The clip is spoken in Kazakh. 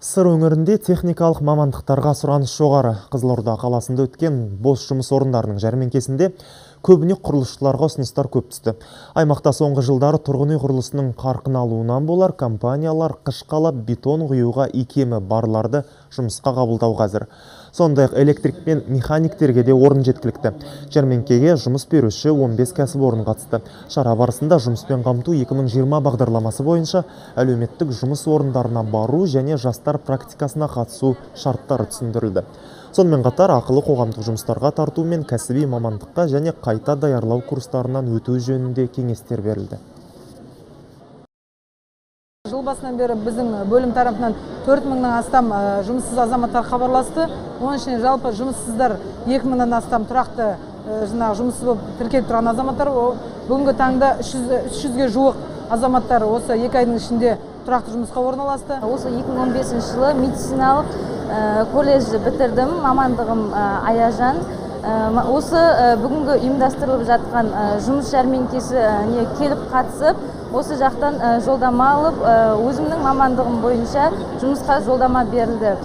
Сыр өңірінде техникалық мамандықтарға сұраныс жоғары. Қызылорда қаласында өткен бос жұмыс орындарының жәрмеңкесінде көбіне құрылысшыларға ұсыныстар көп түсті. Аймақта соңғы жылдары тұрғын үй құрылысының қарқын алуынан болар компаниялар қышқалап бетон құюға икемі барларды жұмысқа қабылдау қазір. Сондай-ақ электрик пен механиктерге де орын жеткілікті. Жәрмеңкеге жұмыс беруші 15 кәсіпорын қатысты. Шара барысында жұмыспен қамту 2020 бағдарламасы бойынша әлеуметтік жұмыс орындарына бару және жастар практикасына қатысу шарттары түсіндірілді. Сонымен қатар ақылы қоғамдық жұмыстарға тарту мен кәсіби мамандыққа және қайта даярлау курстарынан өту жөнінде кеңестер берілді. Жыл басынан бері біздің бөлім тарапынан 4000-нан астам жұмыссыз азаматтар хабарласты. Оның ішінде жалпы жұмыссыздар 2000-нан астам тұрақты жұмыссыз болып тіркеліп тұрған азаматтар. Бүгінгі таңда 300-ге жуық азаматтар осы 2 айдың ішінде тұрақты жұмысқа орналасты. Осы 2015 жылы медициналық колледжді бітірдім, мамандығым Аяжан. Осы бүгінгі ұйымдастырылып жатқан жұмыс жәрмеңкесіне келіп қатысып, осы жақтан жолдама алып, өзімнің мамандығым бойынша жұмысқа жолдама берілді.